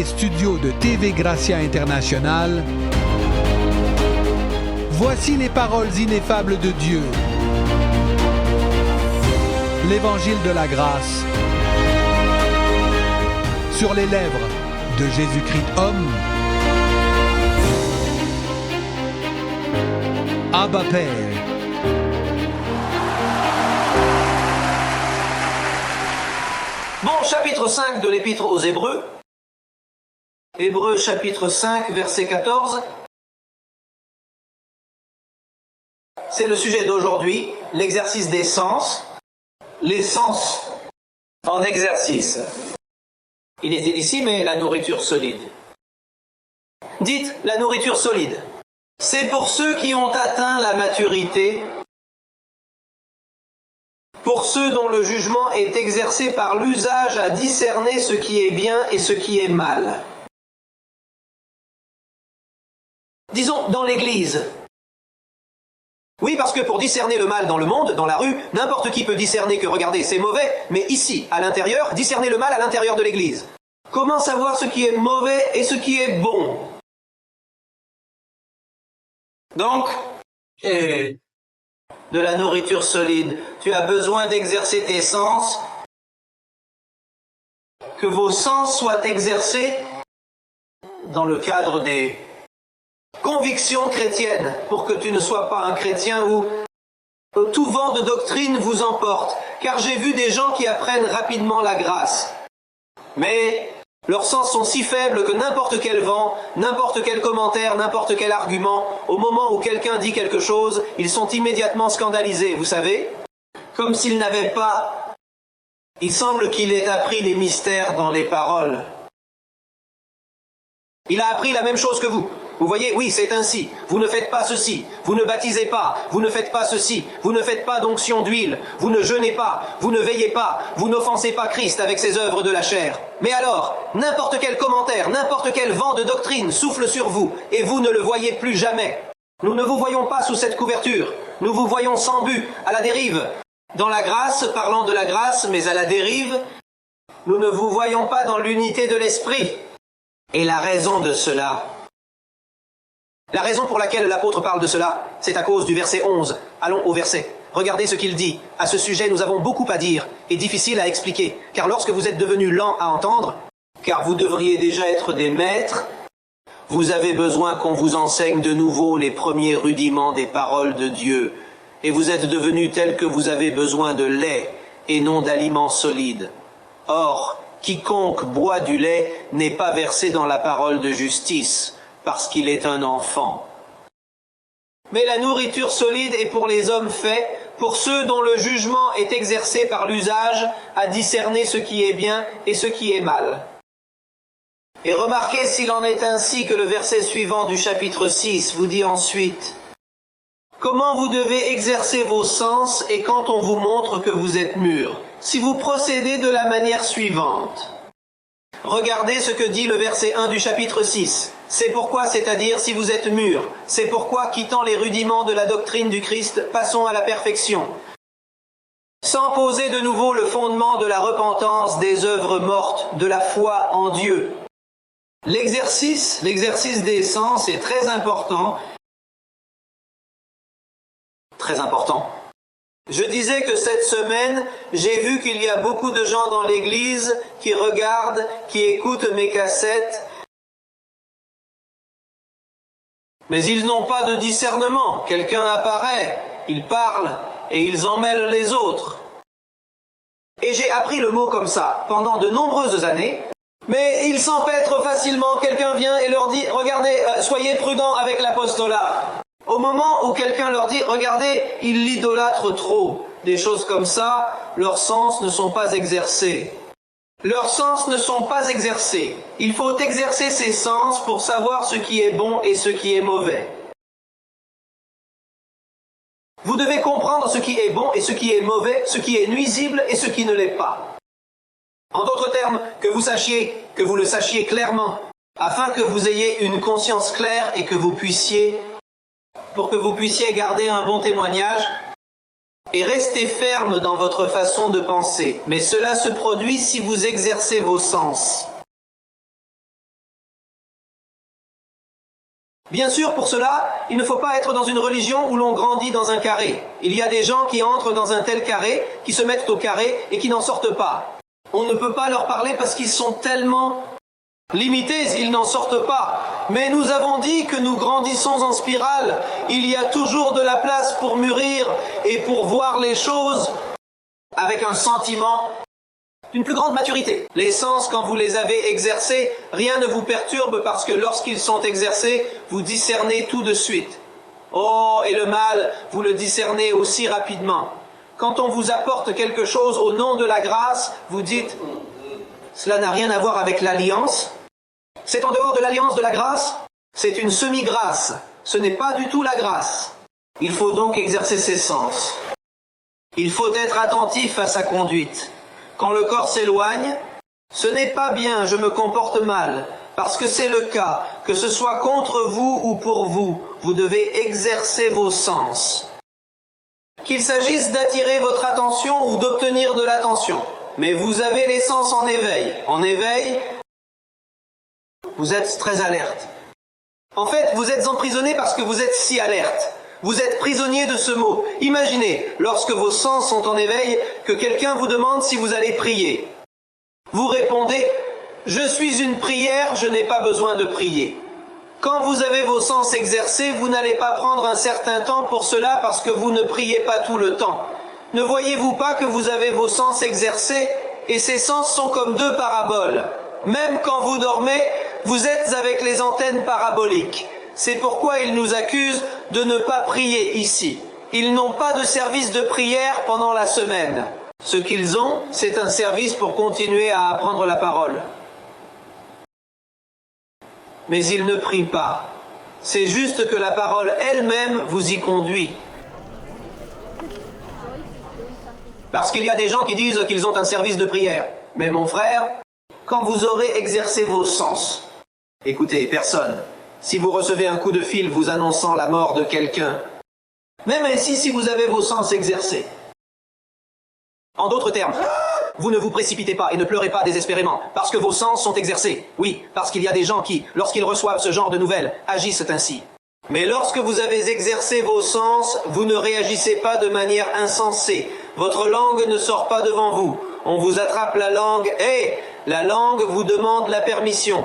les studios de TV Gracia International, voici les paroles ineffables de Dieu. L'Évangile de la grâce sur les lèvres de Jésus-Christ homme. Abba Père. Bon, chapitre 5 de l'Épître aux Hébreux. Hébreux chapitre 5, verset 14. C'est le sujet d'aujourd'hui, l'exercice des sens. Les sens en exercice. Il est dit ici, mais la nourriture solide. Dites la nourriture solide. C'est pour ceux qui ont atteint la maturité, pour ceux dont le jugement est exercé par l'usage à discerner ce qui est bien et ce qui est mal. Disons, dans l'Église. Oui, parce que pour discerner le mal dans le monde, dans la rue, n'importe qui peut discerner que, regardez, c'est mauvais, mais ici, à l'intérieur, discerner le mal à l'intérieur de l'Église. Comment savoir ce qui est mauvais et ce qui est bon? Donc, de la nourriture solide. Tu as besoin d'exercer tes sens, que vos sens soient exercés dans le cadre des convictions chrétiennes, pour que tu ne sois pas un chrétien où tout vent de doctrine vous emporte. Car j'ai vu des gens qui apprennent rapidement la grâce. Mais leurs sens sont si faibles que n'importe quel vent, n'importe quel commentaire, n'importe quel argument, au moment où quelqu'un dit quelque chose, ils sont immédiatement scandalisés, vous savez? Comme s'ils n'avaient pas... Il semble qu'il ait appris les mystères dans les paroles. Il a appris la même chose que vous. Vous voyez, oui, c'est ainsi. Vous ne faites pas ceci. Vous ne baptisez pas. Vous ne faites pas ceci. Vous ne faites pas d'onction d'huile. Vous ne jeûnez pas. Vous ne veillez pas. Vous n'offensez pas Christ avec ses œuvres de la chair. Mais alors, n'importe quel commentaire, n'importe quel vent de doctrine souffle sur vous, et vous ne le voyez plus jamais. Nous ne vous voyons pas sous cette couverture. Nous vous voyons sans but, à la dérive. Dans la grâce, parlant de la grâce, mais à la dérive, nous ne vous voyons pas dans l'unité de l'esprit. Et la raison de cela... La raison pour laquelle l'apôtre parle de cela, c'est à cause du verset 11. Allons au verset. Regardez ce qu'il dit. À ce sujet, nous avons beaucoup à dire et difficile à expliquer. Car lorsque vous êtes devenus lents à entendre, car vous devriez déjà être des maîtres, vous avez besoin qu'on vous enseigne de nouveau les premiers rudiments des paroles de Dieu. Et vous êtes devenus tels que vous avez besoin de lait et non d'aliments solides. Or, quiconque boit du lait n'est pas versé dans la parole de justice, parce qu'il est un enfant. Mais la nourriture solide est pour les hommes faits, pour ceux dont le jugement est exercé par l'usage à discerner ce qui est bien et ce qui est mal. Et remarquez s'il en est ainsi que le verset suivant du chapitre 6 vous dit ensuite « Comment vous devez exercer vos sens et quand on vous montre que vous êtes mûrs, si vous procédez de la manière suivante. » Regardez ce que dit le verset 1 du chapitre 6. C'est pourquoi, c'est-à-dire si vous êtes mûrs, c'est pourquoi, quittant les rudiments de la doctrine du Christ, passons à la perfection. Sans poser de nouveau le fondement de la repentance des œuvres mortes, de la foi en Dieu. L'exercice des sens est très important. Très important. Je disais que cette semaine, j'ai vu qu'il y a beaucoup de gens dans l'église qui regardent, qui écoutent mes cassettes, mais ils n'ont pas de discernement. Quelqu'un apparaît, il parle, et ils emmêlent les autres. Et j'ai appris le mot comme ça pendant de nombreuses années, mais ils s'empêtrent facilement. Quelqu'un vient et leur dit « Regardez, soyez prudents avec l'apostolat ». Au moment où quelqu'un leur dit « Regardez, ils l'idolâtrent trop », des choses comme ça, leurs sens ne sont pas exercés. Leurs sens ne sont pas exercés. Il faut exercer ses sens pour savoir ce qui est bon et ce qui est mauvais. Vous devez comprendre ce qui est bon et ce qui est mauvais, ce qui est nuisible et ce qui ne l'est pas. En d'autres termes, que vous le sachiez clairement, afin que vous ayez une conscience claire et que vous puissiez garder un bon témoignage et rester ferme dans votre façon de penser. Mais cela se produit si vous exercez vos sens. Bien sûr, pour cela, il ne faut pas être dans une religion où l'on grandit dans un carré. Il y a des gens qui entrent dans un tel carré, qui se mettent au carré et qui n'en sortent pas. On ne peut pas leur parler parce qu'ils sont tellement limités, ils n'en sortent pas. Mais nous avons dit que nous grandissons en spirale. Il y a toujours de la place pour mûrir et pour voir les choses avec un sentiment d'une plus grande maturité. Les sens, quand vous les avez exercés, rien ne vous perturbe parce que lorsqu'ils sont exercés, vous discernez tout de suite. Oh, et le mal, vous le discernez aussi rapidement. Quand on vous apporte quelque chose au nom de la grâce, vous dites « Cela n'a rien à voir avec l'alliance. C'est en dehors de l'alliance de la grâce. C'est une semi-grâce. Ce n'est pas du tout la grâce. » Il faut donc exercer ses sens. Il faut être attentif à sa conduite. Quand le corps s'éloigne, ce n'est pas bien, je me comporte mal, parce que c'est le cas, que ce soit contre vous ou pour vous, vous devez exercer vos sens. Qu'il s'agisse d'attirer votre attention ou d'obtenir de l'attention, mais vous avez les sens en éveil. En éveil, vous êtes très alerte. En fait, vous êtes emprisonné parce que vous êtes si alerte. Vous êtes prisonnier de ce mot. Imaginez, lorsque vos sens sont en éveil, que quelqu'un vous demande si vous allez prier. Vous répondez, « Je suis une prière, je n'ai pas besoin de prier. » Quand vous avez vos sens exercés, vous n'allez pas prendre un certain temps pour cela parce que vous ne priez pas tout le temps. Ne voyez-vous pas que vous avez vos sens exercés et ces sens sont comme deux paraboles. Même quand vous dormez, vous êtes avec les antennes paraboliques. C'est pourquoi ils nous accusent de ne pas prier ici. Ils n'ont pas de service de prière pendant la semaine. Ce qu'ils ont, c'est un service pour continuer à apprendre la parole. Mais ils ne prient pas. C'est juste que la parole elle-même vous y conduit. Parce qu'il y a des gens qui disent qu'ils ont un service de prière. Mais mon frère, quand vous aurez exercé vos sens, écoutez, personne, si vous recevez un coup de fil vous annonçant la mort de quelqu'un, même ainsi si vous avez vos sens exercés. En d'autres termes, vous ne vous précipitez pas et ne pleurez pas désespérément, parce que vos sens sont exercés. Oui, parce qu'il y a des gens qui, lorsqu'ils reçoivent ce genre de nouvelles, agissent ainsi. Mais lorsque vous avez exercé vos sens, vous ne réagissez pas de manière insensée. Votre langue ne sort pas devant vous. On vous attrape la langue et la langue vous demande la permission.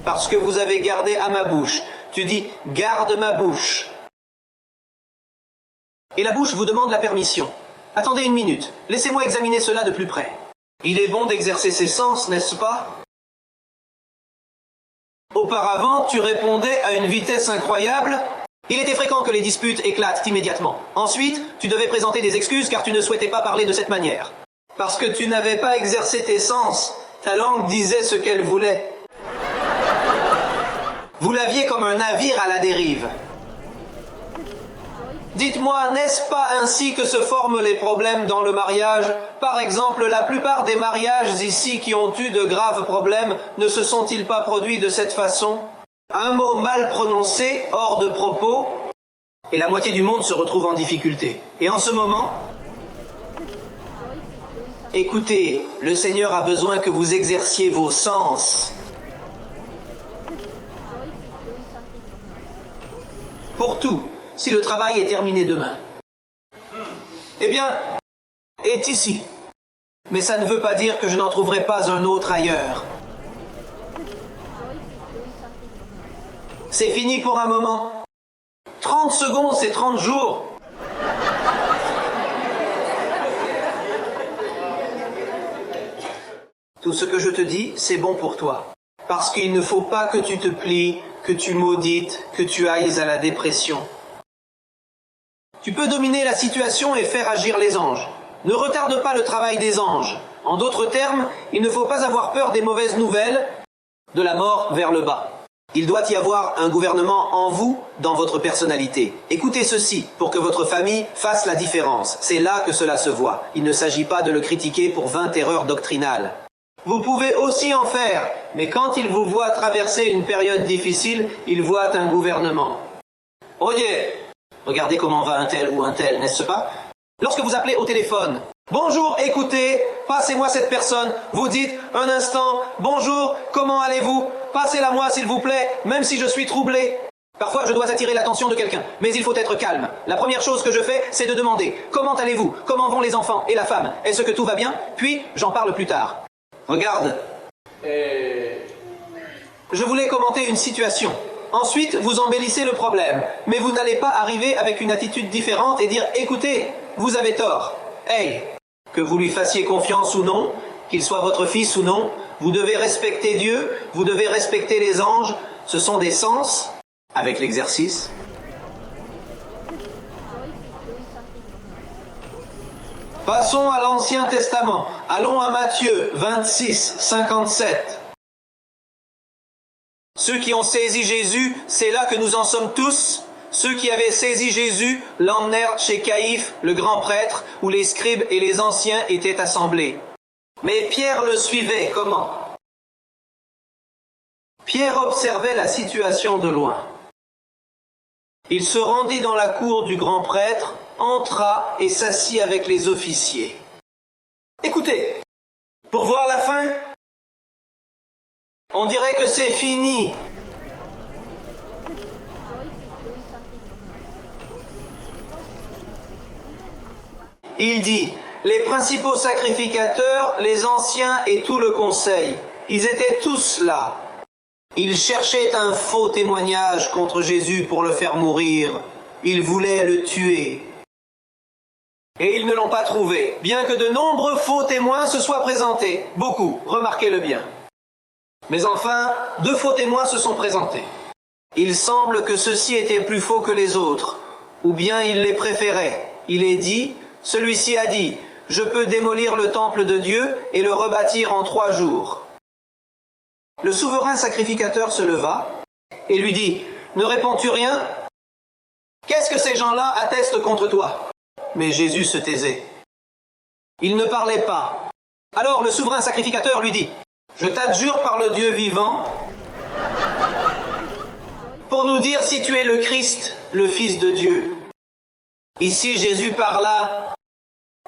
Parce que vous avez gardé à ma bouche. Tu dis, garde ma bouche. Et la bouche vous demande la permission. Attendez une minute, laissez-moi examiner cela de plus près. Il est bon d'exercer ses sens, n'est-ce pas? Auparavant, tu répondais à une vitesse incroyable. Il était fréquent que les disputes éclatent immédiatement. Ensuite, tu devais présenter des excuses car tu ne souhaitais pas parler de cette manière. Parce que tu n'avais pas exercé tes sens. Ta langue disait ce qu'elle voulait. Vous l'aviez comme un navire à la dérive. Dites-moi, n'est-ce pas ainsi que se forment les problèmes dans le mariage? Par exemple, la plupart des mariages ici qui ont eu de graves problèmes ne se sont-ils pas produits de cette façon? Un mot mal prononcé, hors de propos, et la moitié du monde se retrouve en difficulté. Et en ce moment, écoutez, le Seigneur a besoin que vous exerciez vos sens. Pour tout. Si le travail est terminé demain, eh bien, est ici. Mais ça ne veut pas dire que je n'en trouverai pas un autre ailleurs. C'est fini pour un moment. 30 secondes, c'est 30 jours. Tout ce que je te dis, c'est bon pour toi. Parce qu'il ne faut pas que tu te plies, que tu maudites, que tu ailles à la dépression. Tu peux dominer la situation et faire agir les anges. Ne retarde pas le travail des anges. En d'autres termes, il ne faut pas avoir peur des mauvaises nouvelles, de la mort vers le bas. Il doit y avoir un gouvernement en vous, dans votre personnalité. Écoutez ceci, pour que votre famille fasse la différence. C'est là que cela se voit. Il ne s'agit pas de le critiquer pour 20 erreurs doctrinales. Vous pouvez aussi en faire, mais quand il vous voit traverser une période difficile, il voit un gouvernement. Oyez! Regardez comment va un tel ou un tel, n'est-ce pas? Lorsque vous appelez au téléphone, « Bonjour, écoutez, passez-moi cette personne. Vous dites, un instant, bonjour, comment allez-vous? Passez-la moi s'il vous plaît, même si je suis troublé. Parfois, je dois attirer l'attention de quelqu'un, mais il faut être calme. La première chose que je fais, c'est de demander « Comment allez-vous? Comment vont les enfants et la femme? Est-ce que tout va bien ?» Puis, j'en parle plus tard. Regarde. Je voulais commenter une situation. Ensuite, vous embellissez le problème. Mais vous n'allez pas arriver avec une attitude différente et dire « Écoutez, vous avez tort. Hey, que vous lui fassiez confiance ou non, qu'il soit votre fils ou non, vous devez respecter Dieu, vous devez respecter les anges. Ce sont des sens. » Avec l'exercice. Passons à l'Ancien Testament. Allons à Matthieu 26, 57. Ceux qui ont saisi Jésus, c'est là que nous en sommes tous. Ceux qui avaient saisi Jésus l'emmenèrent chez Caïphe, le grand prêtre, où les scribes et les anciens étaient assemblés. Mais Pierre le suivait, comment? Pierre observait la situation de loin. Il se rendit dans la cour du grand prêtre, entra et s'assit avec les officiers. Écoutez, pour voir la fin, on dirait que c'est fini. Il dit, les principaux sacrificateurs, les anciens et tout le conseil, ils étaient tous là. Ils cherchaient un faux témoignage contre Jésus pour le faire mourir. Ils voulaient le tuer. Et ils ne l'ont pas trouvé, bien que de nombreux faux témoins se soient présentés. Beaucoup, remarquez-le bien. Mais enfin, 2 faux témoins se sont présentés. Il semble que ceux-ci étaient plus faux que les autres, ou bien il les préférait. Il est dit, celui-ci a dit, « Je peux démolir le temple de Dieu et le rebâtir en 3 jours. » Le souverain sacrificateur se leva et lui dit, « Ne réponds-tu rien? Qu'est-ce que ces gens-là attestent contre toi ?» Mais Jésus se taisait. Il ne parlait pas. Alors le souverain sacrificateur lui dit, « Je t'adjure par le Dieu vivant, pour nous dire si tu es le Christ, le Fils de Dieu. » Ici Jésus parla.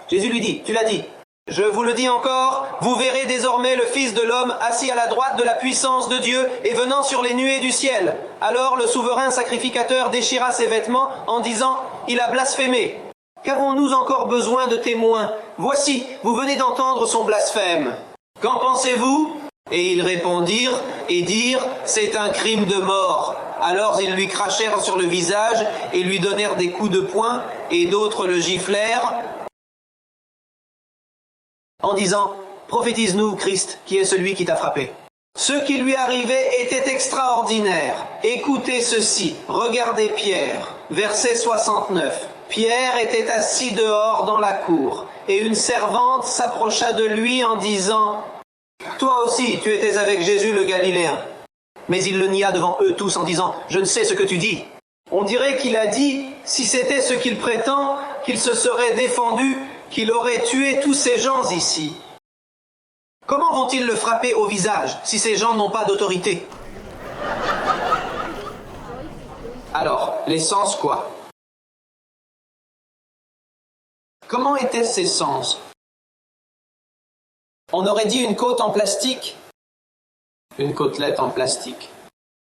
Jésus lui dit, « Tu l'as dit. Je vous le dis encore, vous verrez désormais le Fils de l'homme assis à la droite de la puissance de Dieu et venant sur les nuées du ciel. » Alors le souverain sacrificateur déchira ses vêtements en disant, « Il a blasphémé. Qu'avons-nous encore besoin de témoins? Voici, vous venez d'entendre son blasphème. Qu'en pensez-vous? » Et ils répondirent et dirent, « C'est un crime de mort. » Alors ils lui crachèrent sur le visage et lui donnèrent des coups de poing, et d'autres le giflèrent, en disant, « Prophétise-nous, Christ, qui est celui qui t'a frappé. » Ce qui lui arrivait était extraordinaire. Écoutez ceci, regardez Pierre, verset 69. Pierre était assis dehors dans la cour, et une servante s'approcha de lui en disant, « Toi aussi, tu étais avec Jésus le Galiléen. » Mais il le nia devant eux tous en disant, « Je ne sais ce que tu dis. » On dirait qu'il a dit, si c'était ce qu'il prétend, qu'il se serait défendu, qu'il aurait tué tous ces gens ici. Comment vont-ils le frapper au visage si ces gens n'ont pas d'autorité? Alors, les sens quoi? Comment étaient ces sens? On aurait dit une côte en plastique. Une côtelette en plastique.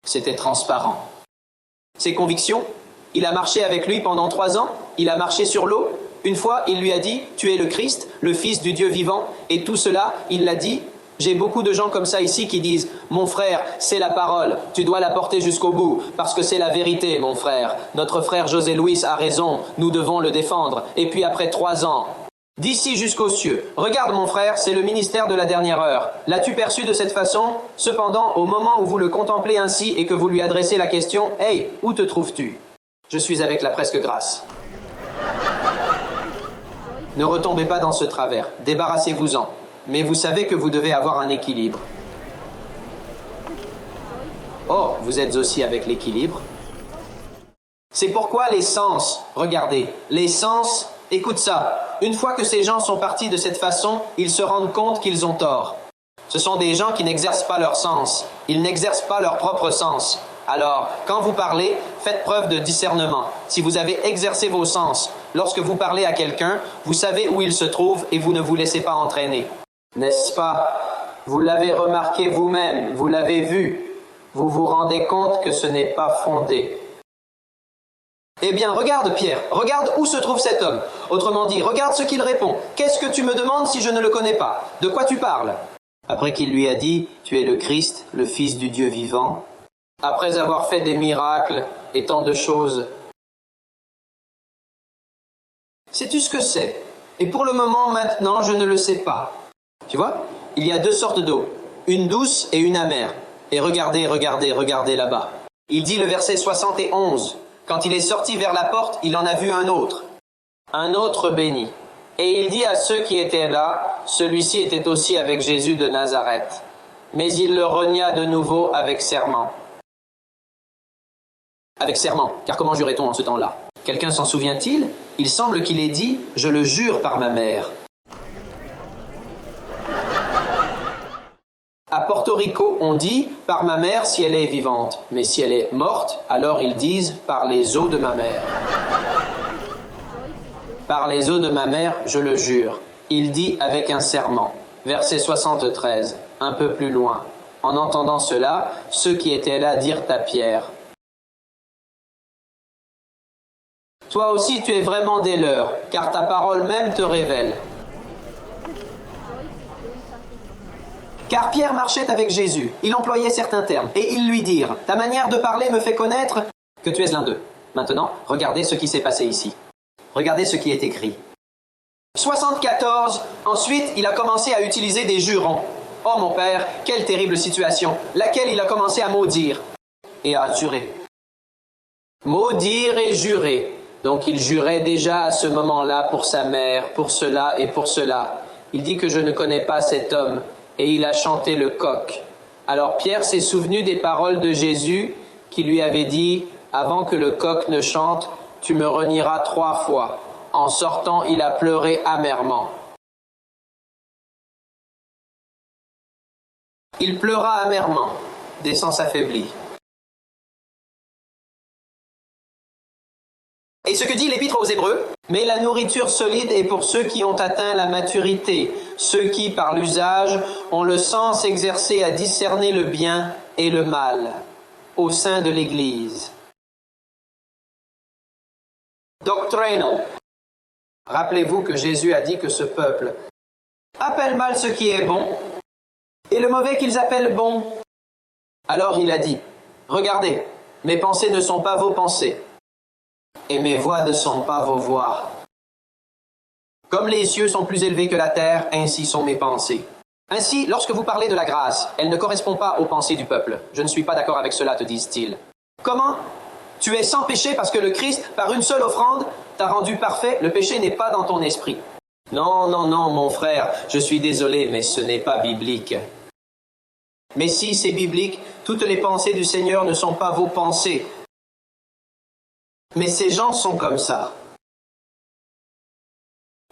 C'était transparent. Ses convictions? Il a marché avec lui pendant 3 ans. Il a marché sur l'eau. Une fois, il lui a dit, « Tu es le Christ, le Fils du Dieu vivant. » Et tout cela, il l'a dit. J'ai beaucoup de gens comme ça ici qui disent, « Mon frère, c'est la parole. Tu dois la porter jusqu'au bout, parce que c'est la vérité, mon frère. Notre frère José Luis a raison. Nous devons le défendre. » Et puis après 3 ans, d'ici jusqu'aux cieux. Regarde, mon frère, c'est le ministère de la dernière heure. L'as-tu perçu de cette façon? Cependant, au moment où vous le contemplez ainsi et que vous lui adressez la question, « Hey, où te trouves-tu? » Je suis avec la presque grâce. Ne retombez pas dans ce travers, débarrassez-vous-en. Mais vous savez que vous devez avoir un équilibre. Oh, vous êtes aussi avec l'équilibre. C'est pourquoi les sens, regardez, les sens, écoute ça. Une fois que ces gens sont partis de cette façon, ils se rendent compte qu'ils ont tort. Ce sont des gens qui n'exercent pas leur sens. Ils n'exercent pas leur propre sens. Alors, quand vous parlez, faites preuve de discernement. Si vous avez exercé vos sens, lorsque vous parlez à quelqu'un, vous savez où il se trouve et vous ne vous laissez pas entraîner. N'est-ce pas? Vous l'avez remarqué vous-même, vous l'avez vu. Vous vous rendez compte que ce n'est pas fondé. Eh bien, regarde Pierre, regarde où se trouve cet homme. Autrement dit, regarde ce qu'il répond. Qu'est-ce que tu me demandes si je ne le connais pas? De quoi tu parles? Après qu'il lui a dit, tu es le Christ, le Fils du Dieu vivant, après avoir fait des miracles et tant de choses. Sais-tu ce que c'est? Et pour le moment, maintenant, je ne le sais pas. Tu vois? Il y a deux sortes d'eau, une douce et une amère. Et regardez, regardez, regardez là-bas. Il dit le verset 71. Quand il est sorti vers la porte, il en a vu un autre béni. Et il dit à ceux qui étaient là, celui-ci était aussi avec Jésus de Nazareth. Mais il le renia de nouveau avec serment. Avec serment, car comment jurait-on en ce temps-là? Quelqu'un s'en souvient-il? Il semble qu'il ait dit « Je le jure par ma mère ». À Porto Rico, on dit « par ma mère si elle est vivante ». Mais si elle est morte, alors ils disent « par les os de ma mère ». Par les os de ma mère, je le jure. Il dit avec un serment. Verset 73, un peu plus loin. En entendant cela, ceux qui étaient là dirent à Pierre. Toi aussi tu es vraiment des leurs, car ta parole même te révèle. Car Pierre marchait avec Jésus, il employait certains termes, et ils lui dirent, ta manière de parler me fait connaître que tu es l'un d'eux. Maintenant, regardez ce qui s'est passé ici. Regardez ce qui est écrit. 74, ensuite il a commencé à utiliser des jurons. Oh mon père, quelle terrible situation, laquelle il a commencé à maudire et à jurer. Maudire et jurer. Donc il jurait déjà à ce moment-là pour sa mère, pour cela et pour cela. Il dit que je ne connais pas cet homme. Et il a chanté le coq. Alors Pierre s'est souvenu des paroles de Jésus qui lui avait dit « Avant que le coq ne chante, tu me renieras 3 fois. » En sortant, il a pleuré amèrement. Il pleura amèrement, des sens affaiblis. Et ce que dit l'Épître aux Hébreux, mais la nourriture solide est pour ceux qui ont atteint la maturité, ceux qui, par l'usage, ont le sens exercé à discerner le bien et le mal au sein de l'Église. Doctrinal. Rappelez-vous que Jésus a dit que ce peuple appelle mal ce qui est bon et le mauvais qu'ils appellent bon. Alors il a dit, regardez, mes pensées ne sont pas vos pensées. Et mes voix ne sont pas vos voix. Comme les cieux sont plus élevés que la terre, ainsi sont mes pensées. Ainsi, lorsque vous parlez de la grâce, elle ne correspond pas aux pensées du peuple. Je ne suis pas d'accord avec cela, te disent-ils. Comment? Tu es sans péché parce que le Christ, par une seule offrande, t'a rendu parfait, le péché n'est pas dans ton esprit. Non, non, non, mon frère, je suis désolé, mais ce n'est pas biblique. Mais si c'est biblique, toutes les pensées du Seigneur ne sont pas vos pensées. Mais ces gens sont comme ça.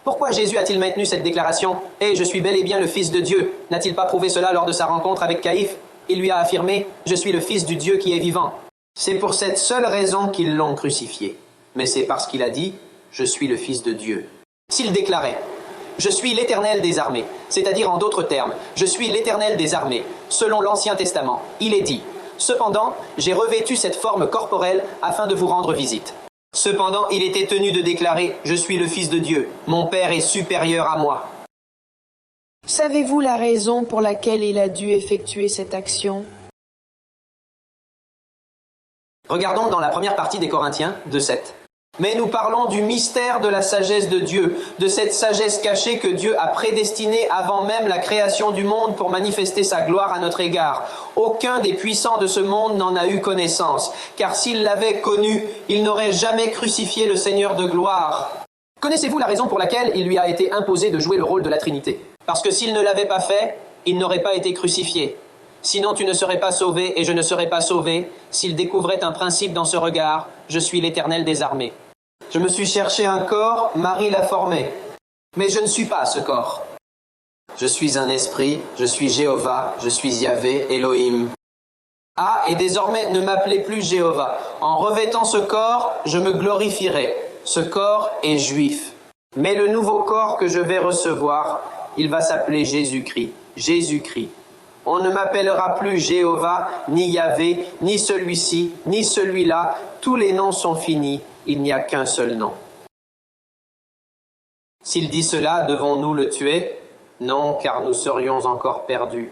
Pourquoi Jésus a-t-il maintenu cette déclaration « Hey, je suis bel et bien le Fils de Dieu » N'a-t-il pas prouvé cela lors de sa rencontre avec Caïphe? Il lui a affirmé « Je suis le Fils du Dieu qui est vivant ». C'est pour cette seule raison qu'ils l'ont crucifié. Mais c'est parce qu'il a dit « Je suis le Fils de Dieu ». S'il déclarait « Je suis l'Éternel des armées », c'est-à-dire en d'autres termes « Je suis l'Éternel des armées », selon l'Ancien Testament, il est dit « Cependant, j'ai revêtu cette forme corporelle afin de vous rendre visite. » Cependant, il était tenu de déclarer « Je suis le Fils de Dieu, mon Père est supérieur à moi. » Savez-vous la raison pour laquelle il a dû effectuer cette action? Regardons dans la première partie des Corinthiens 2:7. Mais nous parlons du mystère de la sagesse de Dieu, de cette sagesse cachée que Dieu a prédestinée avant même la création du monde pour manifester sa gloire à notre égard. Aucun des puissants de ce monde n'en a eu connaissance, car s'il l'avait connu, il n'aurait jamais crucifié le Seigneur de gloire. Connaissez-vous la raison pour laquelle il lui a été imposé de jouer le rôle de la Trinité? Parce que s'il ne l'avait pas fait, il n'aurait pas été crucifié. Sinon tu ne serais pas sauvé et je ne serais pas sauvé s'il découvrait un principe dans ce regard, je suis l'Éternel des armées. Je me suis cherché un corps, Marie l'a formé. Mais je ne suis pas ce corps. Je suis un esprit, je suis Jéhovah, je suis Yahvé, Elohim. Ah, et désormais ne m'appelez plus Jéhovah. En revêtant ce corps, je me glorifierai. Ce corps est juif. Mais le nouveau corps que je vais recevoir, il va s'appeler Jésus-Christ. Jésus-Christ. On ne m'appellera plus Jéhovah, ni Yahvé, ni celui-ci, ni celui-là. Tous les noms sont finis. Il n'y a qu'un seul nom. S'il dit cela, devons-nous le tuer? Non, car nous serions encore perdus.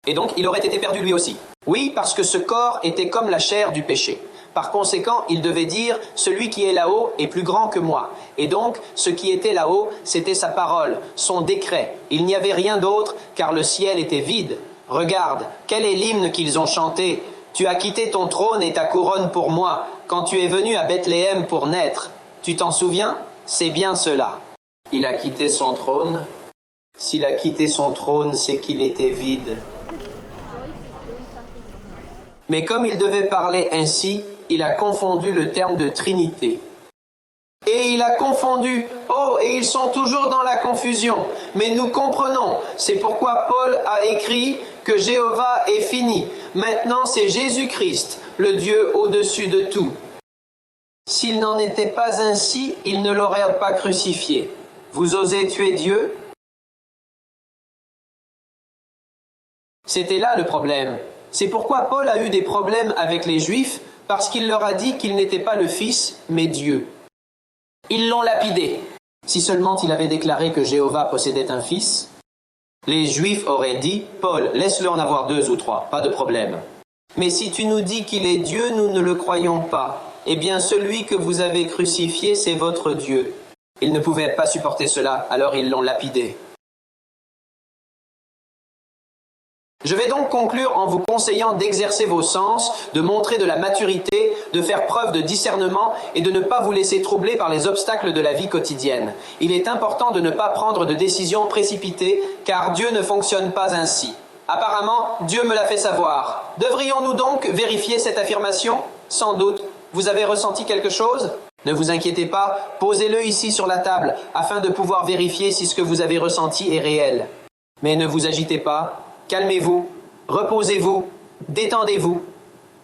Et donc, il aurait été perdu lui aussi. Oui, parce que ce corps était comme la chair du péché. Par conséquent, il devait dire « Celui qui est là-haut est plus grand que moi ». Et donc, ce qui était là-haut, c'était sa parole, son décret. Il n'y avait rien d'autre, car le ciel était vide. Regarde, quel est l'hymne qu'ils ont chanté. « Tu as quitté ton trône et ta couronne pour moi, quand tu es venu à Bethléem pour naître. » Tu t'en souviens? C'est bien cela. Il a quitté son trône. S'il a quitté son trône, c'est qu'il était vide. Mais comme il devait parler ainsi, il a confondu le terme de Trinité. Et il a confondu. Oh, et ils sont toujours dans la confusion. Mais nous comprenons. C'est pourquoi Paul a écrit que Jéhovah est fini. Maintenant, c'est Jésus-Christ, le Dieu au-dessus de tout. S'il n'en était pas ainsi, il ne l'aurait pas crucifié. Vous osez tuer Dieu? C'était là le problème. C'est pourquoi Paul a eu des problèmes avec les Juifs, parce qu'il leur a dit qu'il n'était pas le Fils, mais Dieu. Ils l'ont lapidé. Si seulement il avait déclaré que Jéhovah possédait un fils, les Juifs auraient dit « Paul, laisse-le en avoir 2 ou 3, pas de problème. Mais si tu nous dis qu'il est Dieu, nous ne le croyons pas. Eh bien, celui que vous avez crucifié, c'est votre Dieu. » Ils ne pouvaient pas supporter cela, alors ils l'ont lapidé. Je vais donc conclure en vous conseillant d'exercer vos sens, de montrer de la maturité, de faire preuve de discernement et de ne pas vous laisser troubler par les obstacles de la vie quotidienne. Il est important de ne pas prendre de décisions précipitées, car Dieu ne fonctionne pas ainsi. Apparemment, Dieu me l'a fait savoir. Devrions-nous donc vérifier cette affirmation? Sans doute. Vous avez ressenti quelque chose? Ne vous inquiétez pas, posez-le ici sur la table, afin de pouvoir vérifier si ce que vous avez ressenti est réel. Mais ne vous agitez pas. Calmez-vous, reposez-vous, détendez-vous.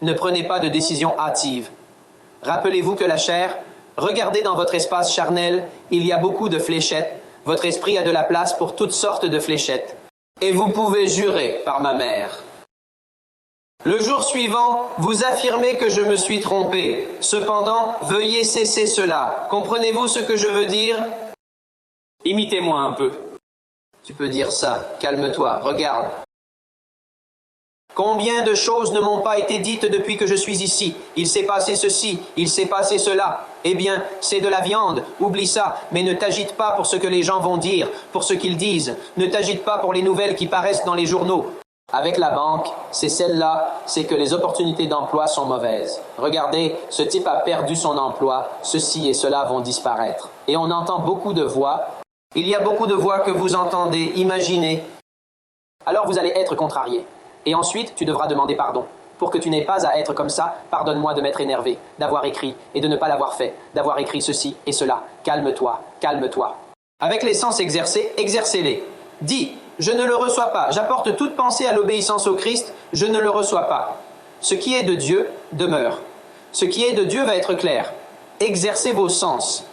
Ne prenez pas de décision hâtive. Rappelez-vous que la chair, regardez dans votre espace charnel, il y a beaucoup de fléchettes. Votre esprit a de la place pour toutes sortes de fléchettes. Et vous pouvez jurer par ma mère. Le jour suivant, vous affirmez que je me suis trompé. Cependant, veuillez cesser cela. Comprenez-vous ce que je veux dire? Imitez-moi un peu. Tu peux dire ça. Calme-toi. Regarde. Combien de choses ne m'ont pas été dites depuis que je suis ici? Il s'est passé ceci, il s'est passé cela. Eh bien, c'est de la viande, oublie ça, mais ne t'agite pas pour ce que les gens vont dire, pour ce qu'ils disent. Ne t'agite pas pour les nouvelles qui paraissent dans les journaux. Avec la banque, c'est celle-là, c'est que les opportunités d'emploi sont mauvaises. Regardez, ce type a perdu son emploi, ceci et cela vont disparaître. Et on entend beaucoup de voix. Il y a beaucoup de voix que vous entendez, imaginez. Alors vous allez être contrarié. Et ensuite, tu devras demander pardon. Pour que tu n'aies pas à être comme ça, pardonne-moi de m'être énervé, d'avoir écrit et de ne pas l'avoir fait, d'avoir écrit ceci et cela. Calme-toi, calme-toi. Avec les sens exercés, exercez-les. Dis, je ne le reçois pas, j'apporte toute pensée à l'obéissance au Christ, je ne le reçois pas. Ce qui est de Dieu demeure. Ce qui est de Dieu va être clair. Exercez vos sens.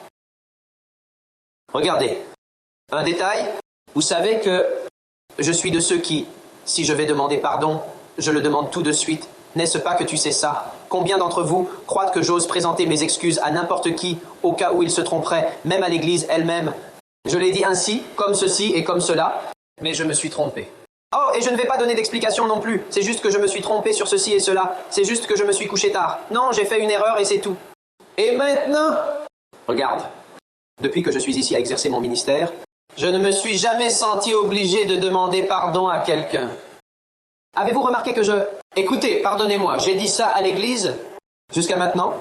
Regardez. Un détail, vous savez que je suis de ceux qui, si je vais demander pardon, je le demande tout de suite. N'est-ce pas que tu sais ça? Combien d'entre vous croient que j'ose présenter mes excuses à n'importe qui, au cas où il se tromperait, même à l'Église elle-même? Je l'ai dit ainsi, comme ceci et comme cela, mais je me suis trompé. Oh, et je ne vais pas donner d'explication non plus. C'est juste que je me suis trompé sur ceci et cela. C'est juste que je me suis couché tard. Non, j'ai fait une erreur et c'est tout. Et maintenant? Regarde. Depuis que je suis ici à exercer mon ministère, je ne me suis jamais senti obligé de demander pardon à quelqu'un. Avez-vous remarqué que Écoutez, pardonnez-moi, j'ai dit ça à l'église jusqu'à maintenant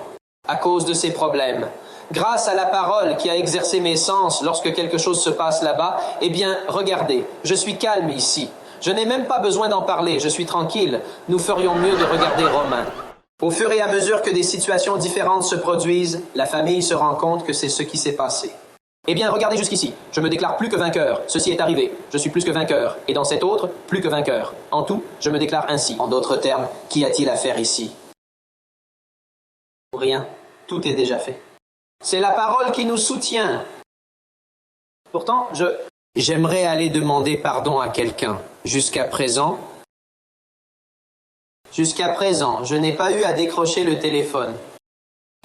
à cause de ces problèmes. Grâce à la parole qui a exercé mes sens lorsque quelque chose se passe là-bas, eh bien, regardez, je suis calme ici. Je n'ai même pas besoin d'en parler, je suis tranquille. Nous ferions mieux de regarder Romains. Au fur et à mesure que des situations différentes se produisent, la famille se rend compte que c'est ce qui s'est passé. Eh bien, regardez jusqu'ici. Je me déclare plus que vainqueur. Ceci est arrivé. Je suis plus que vainqueur. Et dans cet autre, plus que vainqueur. En tout, je me déclare ainsi. En d'autres termes, qu'y a-t-il à faire ici? Rien. Tout est déjà fait. C'est la parole qui nous soutient. Pourtant, j'aimerais aller demander pardon à quelqu'un. Jusqu'à présent, je n'ai pas eu à décrocher le téléphone.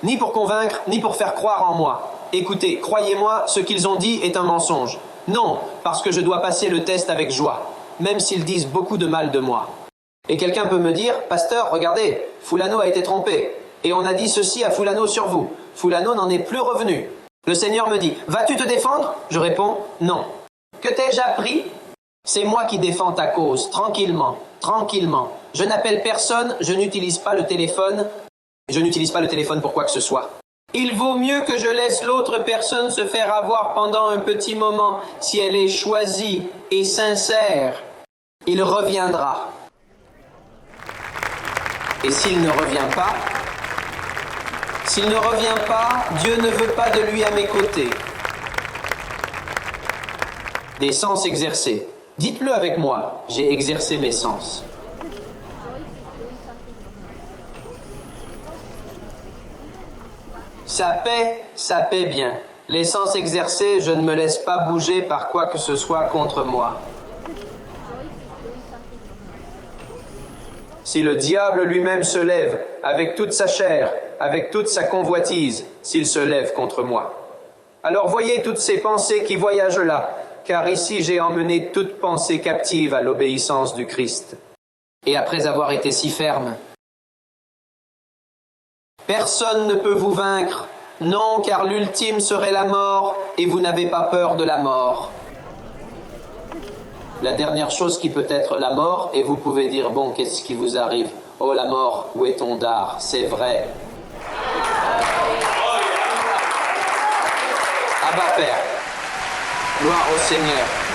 Ni pour convaincre, ni pour faire croire en moi. Écoutez, croyez-moi, ce qu'ils ont dit est un mensonge. Non, parce que je dois passer le test avec joie, même s'ils disent beaucoup de mal de moi. Et quelqu'un peut me dire, pasteur, regardez, Fulano a été trompé. Et on a dit ceci à Fulano sur vous. Fulano n'en est plus revenu. Le Seigneur me dit, vas-tu te défendre? Je réponds, non. Que t'ai-je appris? C'est moi qui défends ta cause, tranquillement, tranquillement. Je n'appelle personne, je n'utilise pas le téléphone. Je n'utilise pas le téléphone pour quoi que ce soit. Il vaut mieux que je laisse l'autre personne se faire avoir pendant un petit moment. Si elle est choisie et sincère, il reviendra. Et s'il ne revient pas, Dieu ne veut pas de lui à mes côtés. Des sens exercés. Dites-le avec moi, j'ai exercé mes sens. Ça paie bien. Les sens exercés, je ne me laisse pas bouger par quoi que ce soit contre moi. Si le diable lui-même se lève, avec toute sa chair, avec toute sa convoitise, s'il se lève contre moi. Alors voyez toutes ces pensées qui voyagent là, car ici j'ai emmené toute pensée captive à l'obéissance du Christ. Et après avoir été si ferme, personne ne peut vous vaincre. Non, car l'ultime serait la mort, et vous n'avez pas peur de la mort. La dernière chose qui peut être la mort, et vous pouvez dire, bon, qu'est-ce qui vous arrive? Oh la mort, où est ton dard? C'est vrai. Abba Père, gloire au Seigneur.